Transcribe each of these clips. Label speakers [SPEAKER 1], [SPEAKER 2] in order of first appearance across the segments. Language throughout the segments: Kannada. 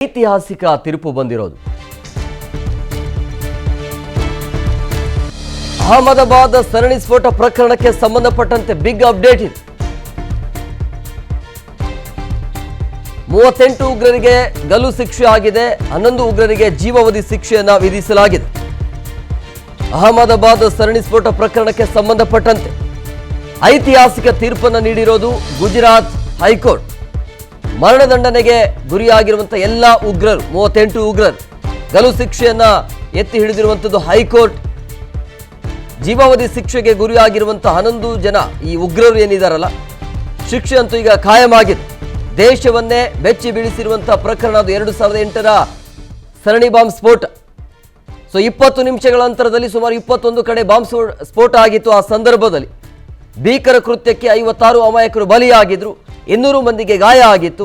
[SPEAKER 1] ಐತಿಹಾಸಿಕ ತೀರ್ಪು ಬಂದಿರೋದು. ಅಹಮದಾಬಾದ್ ಸರಣಿ ಸ್ಫೋಟ ಪ್ರಕರಣಕ್ಕೆ ಸಂಬಂಧಪಟ್ಟಂತೆ ಬಿಗ್ ಅಪ್ಡೇಟ್ ಇದೆ. 38 ಉಗ್ರರಿಗೆ ಗಲ್ಲು ಶಿಕ್ಷೆ ಆಗಿದೆ, 11 ಉಗ್ರರಿಗೆ ಜೀವಾವಧಿ ಶಿಕ್ಷೆಯನ್ನ ವಿಧಿಸಲಾಗಿದೆ. ಅಹಮದಾಬಾದ್ ಸರಣಿ ಸ್ಫೋಟ ಪ್ರಕರಣಕ್ಕೆ ಸಂಬಂಧಪಟ್ಟಂತೆ ಐತಿಹಾಸಿಕ ತೀರ್ಪನ್ನು ನೀಡಿರೋದು ಗುಜರಾತ್ ಹೈಕೋರ್ಟ್. ಮರಣದಂಡನೆಗೆ ಗುರಿಯಾಗಿರುವಂತಹ ಎಲ್ಲ ಉಗ್ರರು 38 ಉಗ್ರರು ಗಲ್ಲು ಶಿಕ್ಷೆಯನ್ನ ಎತ್ತಿ ಹಿಡಿದಿರುವಂಥದ್ದು ಹೈಕೋರ್ಟ್. ಜೀವಾವಧಿ ಶಿಕ್ಷೆಗೆ ಗುರಿಯಾಗಿರುವಂತಹ 11 ಜನ ಈ ಉಗ್ರರು ಏನಿದಾರಲ್ಲ, ಶಿಕ್ಷೆ ಅಂತೂ ಈಗ ಖಾಯಮಾಗಿದೆ. ದೇಶವನ್ನೇ ಬೆಚ್ಚಿ ಬೀಳಿಸಿರುವಂತಹ ಪ್ರಕರಣ ಅದು 2008ರ ಸರಣಿ ಬಾಂಬ್ ಸ್ಫೋಟ. 20 ನಿಮಿಷಗಳ ಅಂತರದಲ್ಲಿ ಸುಮಾರು 21 ಕಡೆ ಬಾಂಬ್ ಸ್ಫೋಟ ಆಗಿತ್ತು. ಆ ಸಂದರ್ಭದಲ್ಲಿ ಭೀಕರ ಕೃತ್ಯಕ್ಕೆ 56 ಅಮಾಯಕರು ಬಲಿಯಾಗಿದ್ರು, 200 ಮಂದಿಗೆ ಗಾಯ ಆಗಿತ್ತು.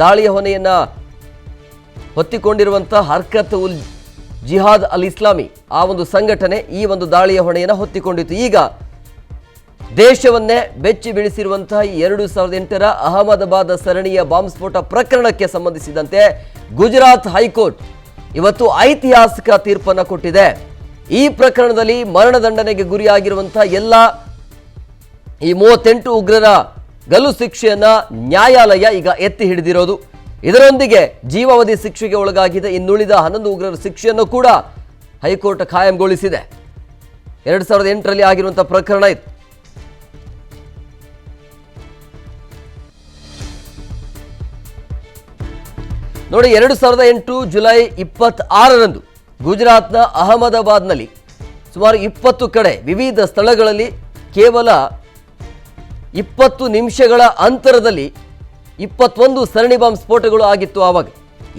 [SPEAKER 1] ದಾಳಿಯ ಹೊಣೆಯನ್ನ ಹೊತ್ತಿಕೊಂಡಿರುವಂತಹ ಹರ್ಕತ್ ಉಲ್ ಜಿಹಾದ್ ಅಲ್ ಇಸ್ಲಾಮಿ ಆ ಒಂದು ಸಂಘಟನೆ ಈ ಒಂದು ದಾಳಿಯ ಹೊಣೆಯನ್ನು ಹೊತ್ತಿಕೊಂಡಿತ್ತು. ಈಗ ದೇಶವನ್ನೇ ಬೆಚ್ಚಿ ಬೀಳಿಸಿರುವಂತಹ 2008ರ ಅಹಮದಾಬಾದ್ ಸರಣಿಯ ಬಾಂಬ್ ಸ್ಫೋಟ ಪ್ರಕರಣಕ್ಕೆ ಸಂಬಂಧಿಸಿದಂತೆ ಗುಜರಾತ್ ಹೈಕೋರ್ಟ್ ಇವತ್ತು ಐತಿಹಾಸಿಕ ತೀರ್ಪನ್ನು ಕೊಟ್ಟಿದೆ. ಈ ಪ್ರಕರಣದಲ್ಲಿ ಮರಣದಂಡನೆಗೆ ಗುರಿಯಾಗಿರುವಂತಹ ಎಲ್ಲ ಈ 38 ಉಗ್ರರ ಗಲ್ಲು ಶಿಕ್ಷೆಯನ್ನ ನ್ಯಾಯಾಲಯ ಈಗ ಎತ್ತಿ ಹಿಡಿದಿರೋದು. ಇದರೊಂದಿಗೆ ಜೀವಾವಧಿ ಶಿಕ್ಷೆಗೆ ಒಳಗಾಗಿದ್ದ ಇನ್ನುಳಿದ 11 ಉಗ್ರರ ಶಿಕ್ಷೆಯನ್ನು ಕೂಡ ಹೈಕೋರ್ಟ್ ಖಾಯಂಗೊಳಿಸಿದೆ. 2008ರಲ್ಲಿ ಆಗಿರುವಂತಹ ಪ್ರಕರಣ ಇದು. ನೋಡಿ, 2008 ಜುಲೈ 26ರಂದು ಗುಜರಾತ್ನ ಅಹಮದಾಬಾದ್ನಲ್ಲಿ ಸುಮಾರು 20 ಕಡೆ ವಿವಿಧ ಸ್ಥಳಗಳಲ್ಲಿ ಕೇವಲ 20 ನಿಮಿಷಗಳ ಅಂತರದಲ್ಲಿ 21 ಸರಣಿ ಬಾಂಬ್ ಸ್ಫೋಟಗಳು ಆಗಿತ್ತು. ಆವಾಗ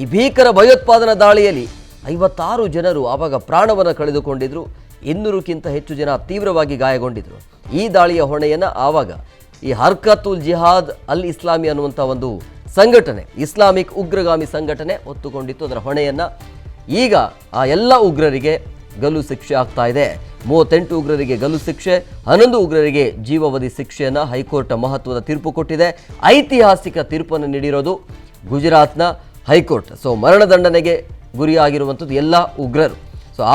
[SPEAKER 1] ಈ ಭೀಕರ ಭಯೋತ್ಪಾದನಾ ದಾಳಿಯಲ್ಲಿ 56 ಜನರು ಆವಾಗ ಪ್ರಾಣವನ್ನು ಕಳೆದುಕೊಂಡಿದ್ರು, 200ಕ್ಕಿಂತ ಹೆಚ್ಚು ಜನ ತೀವ್ರವಾಗಿ ಗಾಯಗೊಂಡಿದ್ರು. ಈ ದಾಳಿಯ ಹೊಣೆಯನ್ನು ಆವಾಗ ಈ ಹರ್ಕತ್ ಉಲ್ ಜಿಹಾದ್ ಅಲ್ ಇಸ್ಲಾಮಿ ಅನ್ನುವಂಥ ಒಂದು ಸಂಘಟನೆ, ಇಸ್ಲಾಮಿಕ್ ಉಗ್ರಗಾಮಿ ಸಂಘಟನೆ ಹೊತ್ತುಕೊಂಡಿತ್ತು. ಅದರ ಹೊಣೆಯನ್ನು ಈಗ ಆ ಎಲ್ಲ ಉಗ್ರರಿಗೆ ಗಲ್ಲು ಶಿಕ್ಷೆ ಆಗ್ತಾ ಇದೆ. 38 ಉಗ್ರರಿಗೆ ಗಲ್ಲು ಶಿಕ್ಷೆ, 11 ಉಗ್ರರಿಗೆ ಜೀವಾವಧಿ ಶಿಕ್ಷೆಯನ್ನು ಹೈಕೋರ್ಟ್ ಮಹತ್ವದ ತೀರ್ಪು ಕೊಟ್ಟಿದೆ. ಐತಿಹಾಸಿಕ ತೀರ್ಪನ್ನು ನೀಡಿರೋದು ಗುಜರಾತ್ನ ಹೈಕೋರ್ಟ್. ಮರಣದಂಡನೆಗೆ ಗುರಿಯಾಗಿರುವಂಥದ್ದು ಎಲ್ಲ ಉಗ್ರರು.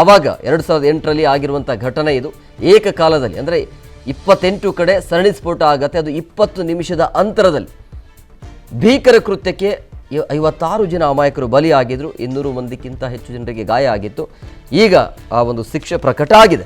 [SPEAKER 1] ಆವಾಗ 2008ರಲ್ಲಿ ಆಗಿರುವಂಥ ಘಟನೆ ಇದು. ಏಕಕಾಲದಲ್ಲಿ ಅಂದರೆ 28 ಕಡೆ ಸರಣಿ ಸ್ಫೋಟ ಆಗತ್ತೆ. ಅದು 20 ನಿಮಿಷದ ಅಂತರದಲ್ಲಿ ಭೀಕರ ಕೃತ್ಯಕ್ಕೆ 56 ಜನ ಅಮಾಯಕರು ಬಲಿಯಾಗಿದ್ರು, 200 ಮಂದಿಗಿಂತ ಹೆಚ್ಚು ಜನರಿಗೆ ಗಾಯ ಆಗಿತ್ತು. ಈಗ ಆ ಒಂದು ಶಿಕ್ಷೆ ಪ್ರಕಟ ಆಗಿದೆ.